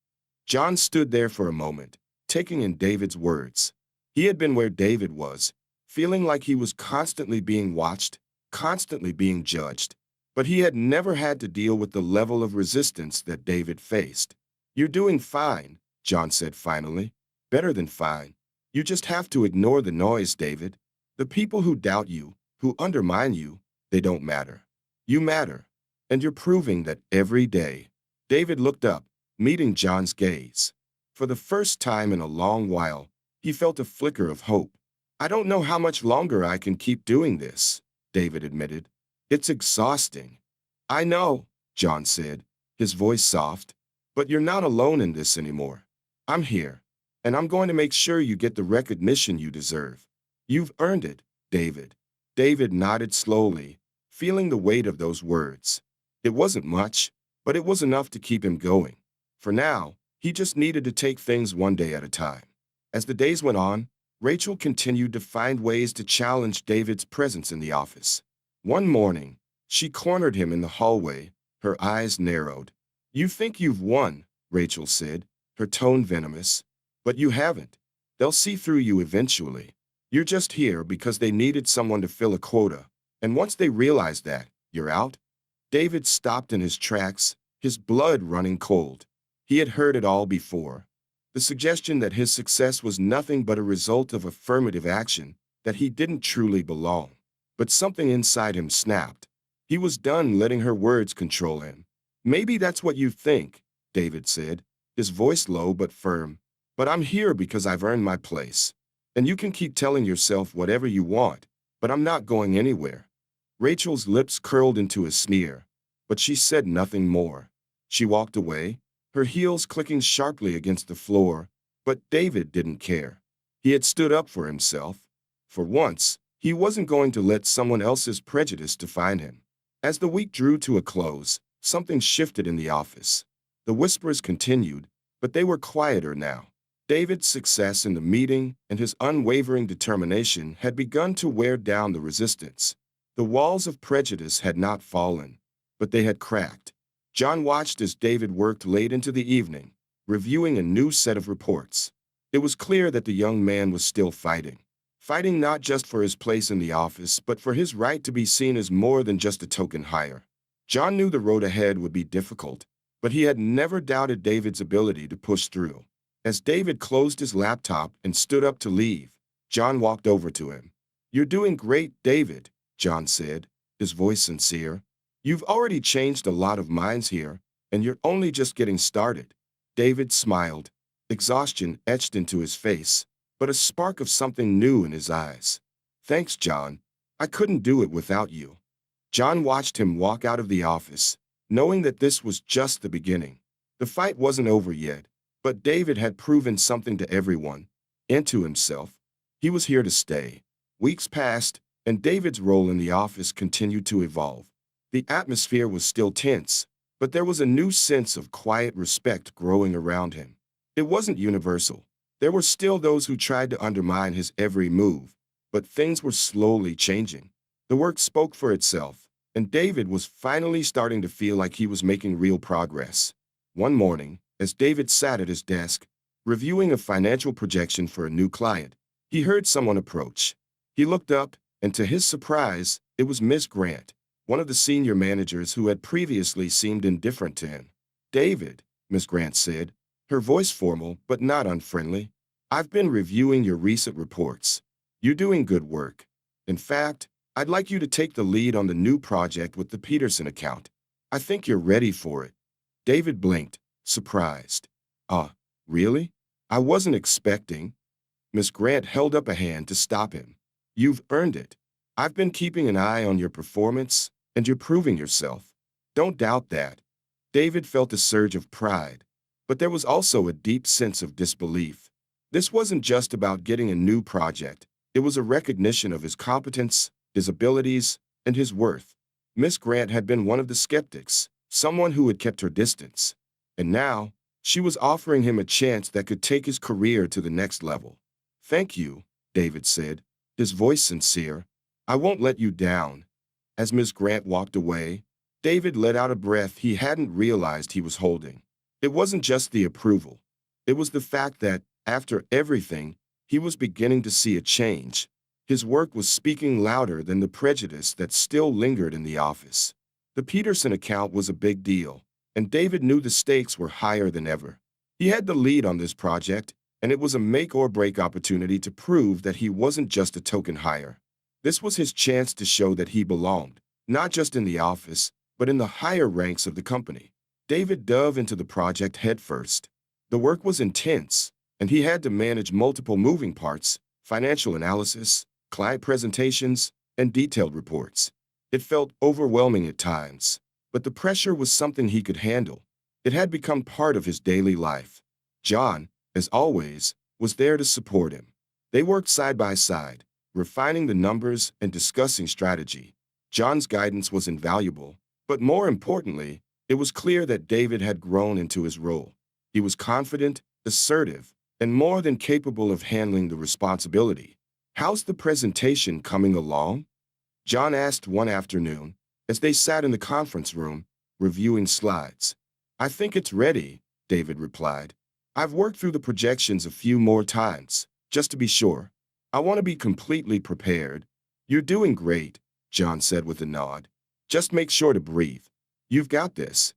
John stood there for a moment, taking in David's words. He had been where David was, feeling like he was constantly being watched, constantly being judged. But he had never had to deal with the level of resistance that David faced. "You're doing fine," John said finally. "Better than fine. You just have to ignore the noise, David. The people who doubt you, who undermine you, they don't matter. You matter. And you're proving that every day." David looked up, meeting John's gaze. For the first time in a long while, he felt a flicker of hope. "I don't know how much longer I can keep doing this," David admitted. "It's exhausting." "I know," John said, his voice soft, "but you're not alone in this anymore. I'm here, and I'm going to make sure you get the recognition you deserve. You've earned it, David." David nodded slowly, feeling the weight of those words. It wasn't much, but it was enough to keep him going. For now, he just needed to take things one day at a time. As the days went on, Rachel continued to find ways to challenge David's presence in the office. One morning, she cornered him in the hallway, her eyes narrowed. "You think you've won," Rachel said, her tone venomous. "But you haven't. They'll see through you eventually. You're just here because they needed someone to fill a quota, and once they realize that, you're out." David stopped in his tracks, his blood running cold. He had heard it all before. The suggestion that his success was nothing but a result of affirmative action, that he didn't truly belong. But something inside him snapped. He was done letting her words control him. "Maybe that's what you think," David said, his voice low but firm. "But I'm here because I've earned my place. And you can keep telling yourself whatever you want, but I'm not going anywhere." Rachel's lips curled into a sneer, but she said nothing more. She walked away, her heels clicking sharply against the floor, but David didn't care. He had stood up for himself. For once, he wasn't going to let someone else's prejudice define him. As the week drew to a close, something shifted in the office. The whispers continued, but they were quieter now. David's success in the meeting and his unwavering determination had begun to wear down the resistance. The walls of prejudice had not fallen, but they had cracked. John watched as David worked late into the evening, reviewing a new set of reports. It was clear that the young man was still fighting. Fighting not just for his place in the office, but for his right to be seen as more than just a token hire. John knew the road ahead would be difficult, but he had never doubted David's ability to push through. As David closed his laptop and stood up to leave, John walked over to him. "You're doing great, David," John said, his voice sincere. "You've already changed a lot of minds here, and you're only just getting started." David smiled, exhaustion etched into his face, but a spark of something new in his eyes. "Thanks, John. I couldn't do it without you." John watched him walk out of the office, knowing that this was just the beginning. The fight wasn't over yet, but David had proven something to everyone, and to himself. He was here to stay. Weeks passed, and David's role in the office continued to evolve. The atmosphere was still tense, but there was a new sense of quiet respect growing around him. It wasn't universal, There were still those who tried to undermine his every move, but things were slowly changing. The work spoke for itself, and David was finally starting to feel like he was making real progress. One morning, as David sat at his desk, reviewing a financial projection for a new client, he heard someone approach. He looked up, and to his surprise, it was Miss Grant, one of the senior managers who had previously seemed indifferent to him. "David," Miss Grant said, her voice formal but not unfriendly, "I've been reviewing your recent reports. You're doing good work. In fact, I'd like you to take the lead on the new project with the Peterson account. I think you're ready for it." David blinked, surprised. Really? I wasn't expecting." Miss Grant held up a hand to stop him. "You've earned it. I've been keeping an eye on your performance, and you're proving yourself. Don't doubt that." David felt a surge of pride, but there was also a deep sense of disbelief. This wasn't just about getting a new project. It was a recognition of his competence, his abilities, and his worth. Miss Grant had been one of the skeptics, someone who had kept her distance. And now, she was offering him a chance that could take his career to the next level. "Thank you," David said, his voice sincere. "I won't let you down." As Miss Grant walked away, David let out a breath he hadn't realized he was holding. It wasn't just the approval. It was the fact that, after everything, he was beginning to see a change. His work was speaking louder than the prejudice that still lingered in the office. The Peterson account was a big deal, and David knew the stakes were higher than ever. He had the lead on this project, and it was a make-or-break opportunity to prove that he wasn't just a token hire. This was his chance to show that he belonged, not just in the office, but in the higher ranks of the company. David dove into the project headfirst. The work was intense, and he had to manage multiple moving parts: financial analysis, client presentations, and detailed reports. It felt overwhelming at times, but the pressure was something he could handle. It had become part of his daily life. John, as always, was there to support him. They worked side by side, refining the numbers and discussing strategy. John's guidance was invaluable, but more importantly, it was clear that David had grown into his role. He was confident, assertive, and more than capable of handling the responsibility. "How's the presentation coming along?" John asked one afternoon, as they sat in the conference room, reviewing slides. "I think it's ready," David replied. "I've worked through the projections a few more times, just to be sure. I want to be completely prepared." "You're doing great," John said with a nod. "Just make sure to breathe. You've got this."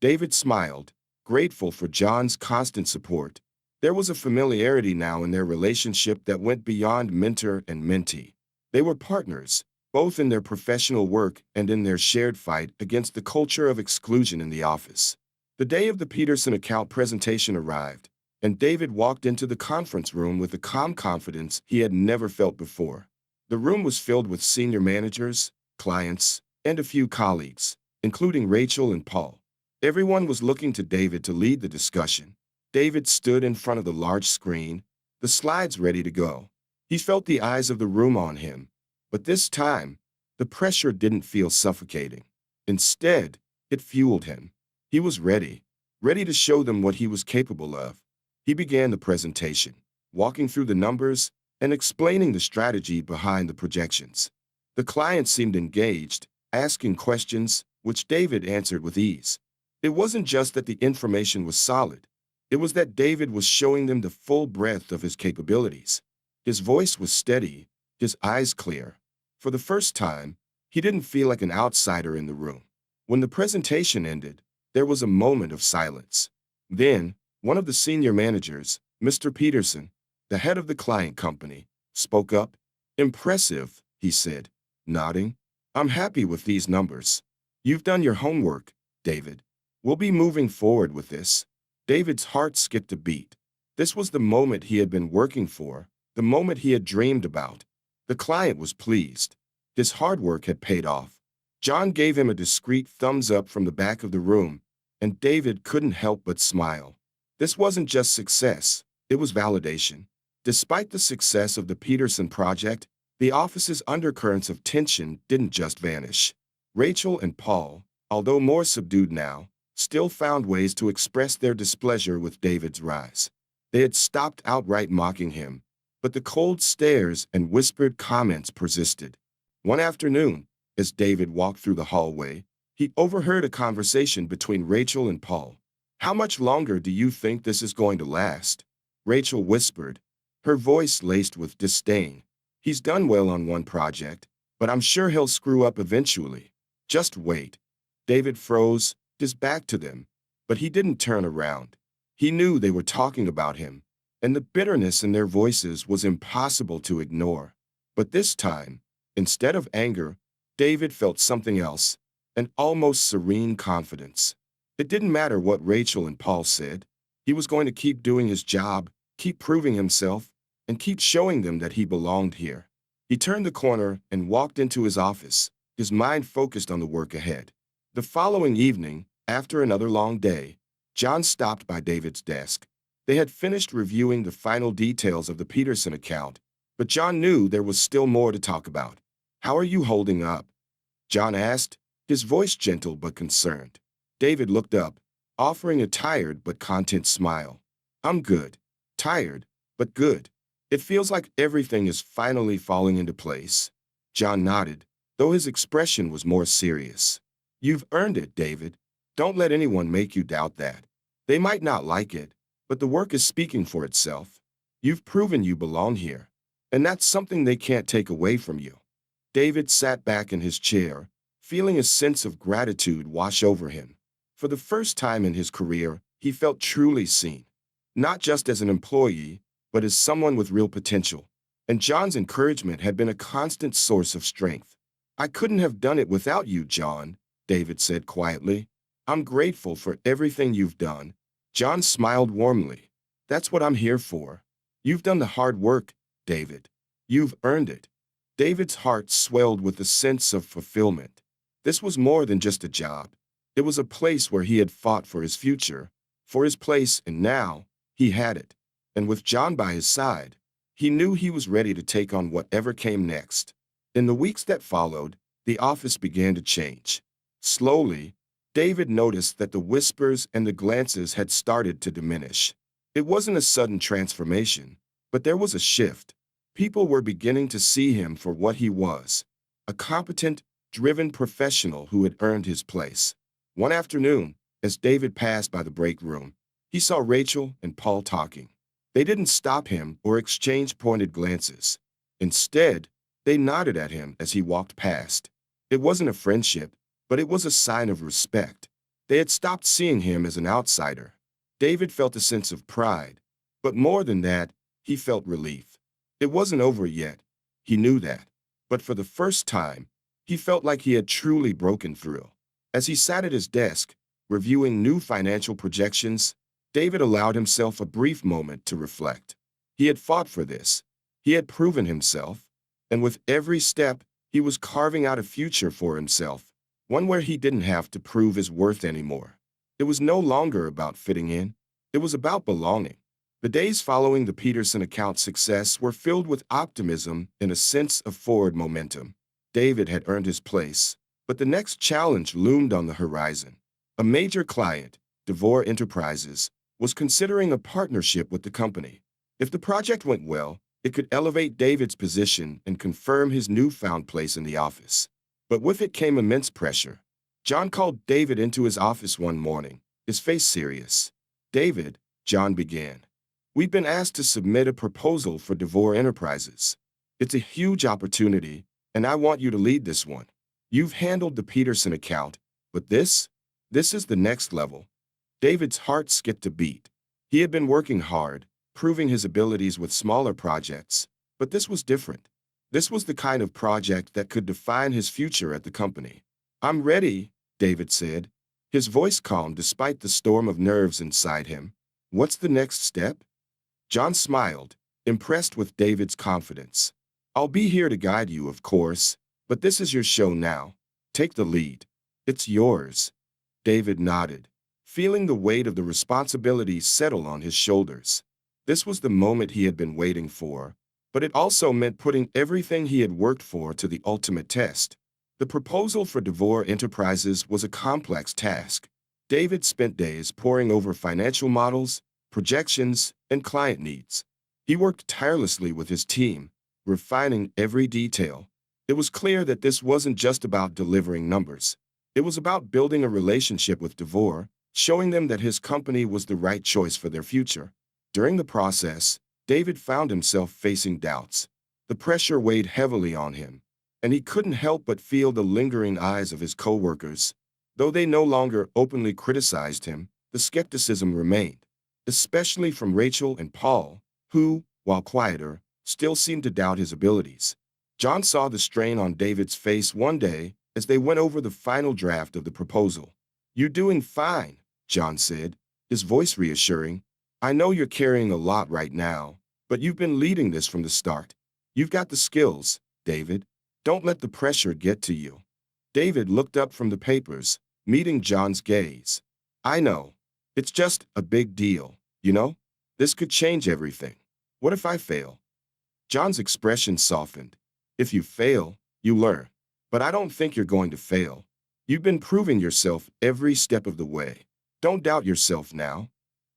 David smiled, grateful for John's constant support. There was a familiarity now in their relationship that went beyond mentor and mentee. They were partners, both in their professional work and in their shared fight against the culture of exclusion in the office. The day of the Peterson account presentation arrived, and David walked into the conference room with a calm confidence he had never felt before. The room was filled with senior managers, clients, and a few colleagues, including Rachel and Paul. Everyone was looking to David to lead the discussion. David stood in front of the large screen, the slides ready to go. He felt the eyes of the room on him, but this time, the pressure didn't feel suffocating. Instead, it fueled him. He was ready to show them what he was capable of. He began the presentation, walking through the numbers and explaining the strategy behind the projections. The client seemed engaged, asking questions, which David answered with ease. It wasn't just that the information was solid. It was that David was showing them the full breadth of his capabilities. His voice was steady, his eyes clear. For the first time, he didn't feel like an outsider in the room. When the presentation ended, there was a moment of silence. Then, one of the senior managers, Mr. Peterson, the head of the client company, spoke up. "Impressive," he said, nodding. "I'm happy with these numbers. You've done your homework, David. We'll be moving forward with this." David's heart skipped a beat. This was the moment he had been working for, the moment he had dreamed about. The client was pleased. His hard work had paid off. John gave him a discreet thumbs up from the back of the room, and David couldn't help but smile. This wasn't just success, it was validation. Despite the success of the Peterson project, the office's undercurrents of tension didn't just vanish. Rachel and Paul, although more subdued now, still found ways to express their displeasure with David's rise. They had stopped outright mocking him, but the cold stares and whispered comments persisted. One afternoon, as David walked through the hallway, he overheard a conversation between Rachel and Paul. "How much longer do you think this is going to last?" Rachel whispered, her voice laced with disdain. "He's done well on one project, but I'm sure he'll screw up eventually. Just wait." David froze, his back to them, but he didn't turn around. He knew they were talking about him, and the bitterness in their voices was impossible to ignore. But this time, instead of anger, David felt something else, an almost serene confidence. It didn't matter what Rachel and Paul said. He was going to keep doing his job, keep proving himself, and keep showing them that he belonged here. He turned the corner and walked into his office, his mind focused on the work ahead. The following evening, after another long day, John stopped by David's desk. They had finished reviewing the final details of the Peterson account, but John knew there was still more to talk about. "How are you holding up?" John asked, his voice gentle but concerned. David looked up, offering a tired but content smile. "I'm good. Tired, but good. It feels like everything is finally falling into place." John nodded, though his expression was more serious. "You've earned it, David. Don't let anyone make you doubt that. They might not like it, but the work is speaking for itself. You've proven you belong here, and that's something they can't take away from you." David sat back in his chair, feeling a sense of gratitude wash over him. For the first time in his career, he felt truly seen, not just as an employee, but as someone with real potential. And John's encouragement had been a constant source of strength. "I couldn't have done it without you, John," David said quietly. "I'm grateful for everything you've done." John smiled warmly. "That's what I'm here for. You've done the hard work, David. You've earned it." David's heart swelled with a sense of fulfillment. This was more than just a job. It was a place where he had fought for his future, for his place, and now he had it. And with John by his side, he knew he was ready to take on whatever came next. In the weeks that followed, the office began to change. Slowly, David noticed that the whispers and the glances had started to diminish. It wasn't a sudden transformation, but there was a shift. People were beginning to see him for what he was, a competent, driven professional who had earned his place. One afternoon, as David passed by the break room, he saw Rachel and Paul talking. They didn't stop him or exchange pointed glances. Instead, they nodded at him as he walked past. It wasn't a friendship, but it was a sign of respect. They had stopped seeing him as an outsider. David felt a sense of pride, but more than that, he felt relief. It wasn't over yet. He knew that. But for the first time, he felt like he had truly broken through. As he sat at his desk, reviewing new financial projections, David allowed himself a brief moment to reflect. He had fought for this. He had proven himself. And with every step, he was carving out a future for himself, one where he didn't have to prove his worth anymore. It was no longer about fitting in. It was about belonging. The days following the Peterson account success were filled with optimism and a sense of forward momentum. David had earned his place, but the next challenge loomed on the horizon. A major client, DeVore Enterprises, was considering a partnership with the company. If the project went well, it could elevate David's position and confirm his newfound place in the office. But with it came immense pressure. John called David into his office one morning, his face serious. "David," John began, "we've been asked to submit a proposal for DeVore Enterprises. It's a huge opportunity, and I want you to lead this one. You've handled the Peterson account, but this is the next level." David's heart skipped a beat. He had been working hard, proving his abilities with smaller projects, but this was different. This was the kind of project that could define his future at the company. "I'm ready," David said, his voice calm despite the storm of nerves inside him. "What's the next step?" John smiled, impressed with David's confidence. "I'll be here to guide you, of course, but this is your show now. Take the lead. It's yours." David nodded, feeling the weight of the responsibility settle on his shoulders. This was the moment he had been waiting for, but it also meant putting everything he had worked for to the ultimate test. The proposal for DeVore Enterprises was a complex task. David spent days poring over financial models, projections, and client needs. He worked tirelessly with his team, refining every detail. It was clear that this wasn't just about delivering numbers. It was about building a relationship with DeVore, showing them that his company was the right choice for their future. During the process, David found himself facing doubts. The pressure weighed heavily on him, and he couldn't help but feel the lingering eyes of his coworkers. Though they no longer openly criticized him, the skepticism remained, especially from Rachel and Paul, who, while quieter, still seemed to doubt his abilities. John saw the strain on David's face one day as they went over the final draft of the proposal. "You're doing fine," John said, his voice reassuring. "I know you're carrying a lot right now, but you've been leading this from the start. You've got the skills, David. Don't let the pressure get to you." David looked up from the papers, meeting John's gaze. "I know. It's just a big deal, you know? This could change everything. What if I fail?" John's expression softened. "If you fail, you learn. But I don't think you're going to fail. You've been proving yourself every step of the way. Don't doubt yourself now."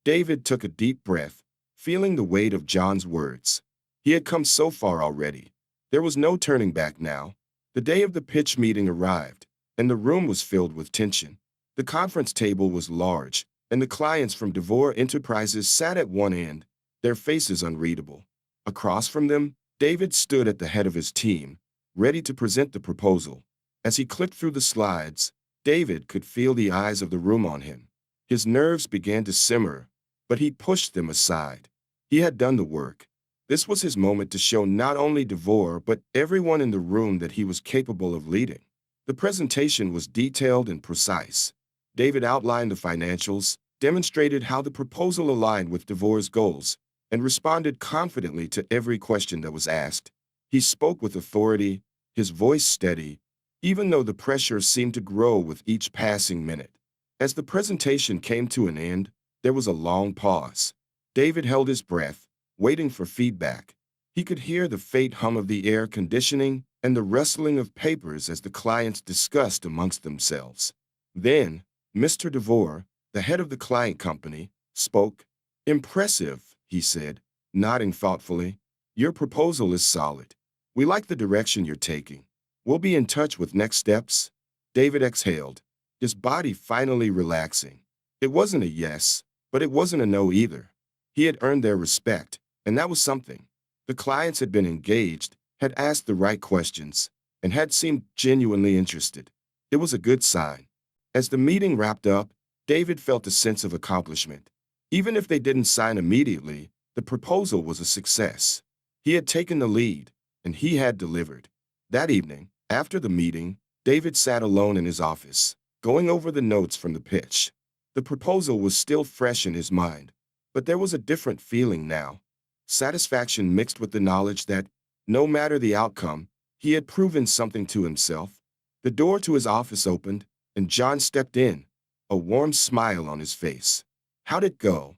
David took a deep breath, feeling the weight of John's words. He had come so far already. There was no turning back now. The day of the pitch meeting arrived, and the room was filled with tension. The conference table was large, and the clients from DeVore Enterprises sat at one end, their faces unreadable. Across from them, David stood at the head of his team, ready to present the proposal. As he clicked through the slides, David could feel the eyes of the room on him. His nerves began to simmer, but he pushed them aside. He had done the work. This was his moment to show not only DeVore but everyone in the room that he was capable of leading. The presentation was detailed and precise. David outlined the financials, demonstrated how the proposal aligned with DeVore's goals, and responded confidently to every question that was asked. He spoke with authority, his voice steady, even though the pressure seemed to grow with each passing minute. As the presentation came to an end, there was a long pause. David held his breath, waiting for feedback. He could hear the faint hum of the air conditioning and the rustling of papers as the clients discussed amongst themselves. Then, Mr. DeVore, the head of the client company, spoke. "Impressive," he said, nodding thoughtfully. "Your proposal is solid. We like the direction you're taking. We'll be in touch with next steps." David exhaled, his body finally relaxing. It wasn't a yes, but it wasn't a no either. He had earned their respect, and that was something. The clients had been engaged, had asked the right questions, and had seemed genuinely interested. It was a good sign. As the meeting wrapped up, David felt a sense of accomplishment. Even if they didn't sign immediately, the proposal was a success. He had taken the lead, and he had delivered. That evening, after the meeting, David sat alone in his office, going over the notes from the pitch. The proposal was still fresh in his mind, but there was a different feeling now. Satisfaction mixed with the knowledge that, no matter the outcome, he had proven something to himself. The door to his office opened, and John stepped in, a warm smile on his face. "How'd it go?"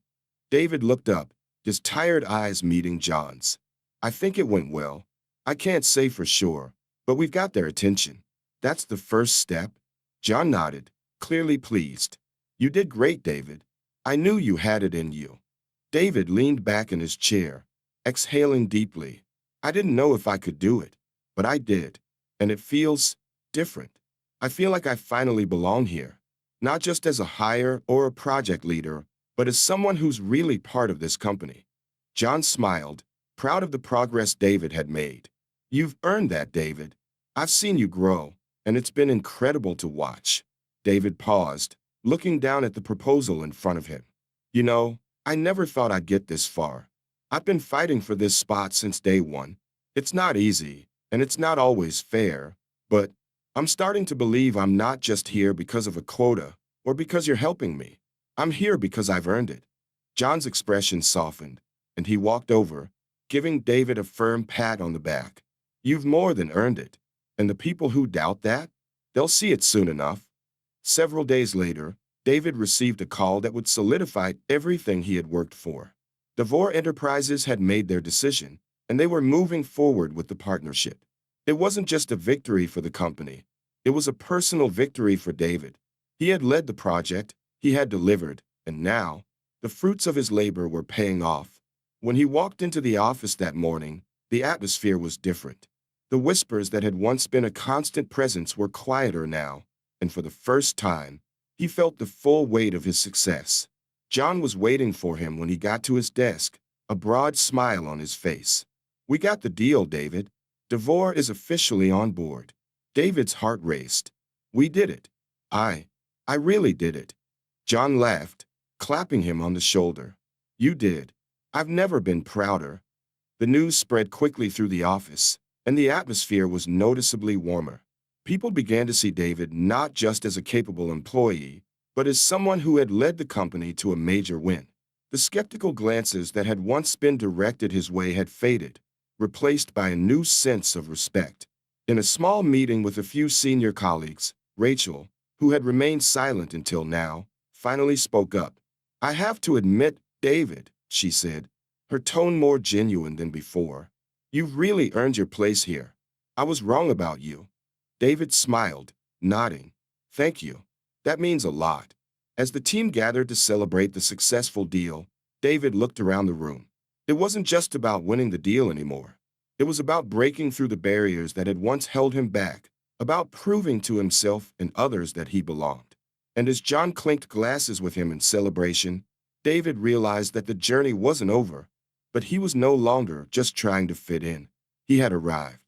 David looked up, his tired eyes meeting John's. "I think it went well. I can't say for sure, but we've got their attention. That's the first step." John nodded, clearly pleased. "You did great, David. I knew you had it in you." David leaned back in his chair, exhaling deeply. "I didn't know if I could do it, but I did, and it feels different. I feel like I finally belong here, not just as a hire or a project leader, but as someone who's really part of this company." John smiled, proud of the progress David had made. "You've earned that, David. I've seen you grow, and it's been incredible to watch." David paused, looking down at the proposal in front of him. "You know, I never thought I'd get this far. I've been fighting for this spot since day one. It's not easy, and it's not always fair, but I'm starting to believe I'm not just here because of a quota or because you're helping me. I'm here because I've earned it." John's expression softened, and he walked over, giving David a firm pat on the back. "You've more than earned it, and the people who doubt that, they'll see it soon enough." Several days later, David received a call that would solidify everything he had worked for. DeVore Enterprises had made their decision, and they were moving forward with the partnership. It wasn't just a victory for the company. It was a personal victory for David. He had led the project, he had delivered, and now, The fruits of his labor were paying off. When he walked into the office that morning, the atmosphere was different. The whispers that had once been a constant presence were quieter now, and for the first time, he felt the full weight of his success. John was waiting for him when he got to his desk, a broad smile on his face. "We got the deal, David. Devore is officially on board." David's heart raced. "We did it. I, I really did it." John laughed, clapping him on the shoulder. "You did. I've never been prouder." The news spread quickly through the office, and the atmosphere was noticeably warmer. People began to see David not just as a capable employee, but as someone who had led the company to a major win. The skeptical glances that had once been directed his way had faded, replaced by a new sense of respect. In a small meeting with a few senior colleagues, Rachel, who had remained silent until now, finally spoke up. "I have to admit, David," she said, her tone more genuine than before, "you've really earned your place here. I was wrong about you." David smiled, nodding. "Thank you. That means a lot." As the team gathered to celebrate the successful deal, David looked around the room. It wasn't just about winning the deal anymore. It was about breaking through the barriers that had once held him back, about proving to himself and others that he belonged. And as John clinked glasses with him in celebration, David realized that the journey wasn't over, but he was no longer just trying to fit in. He had arrived.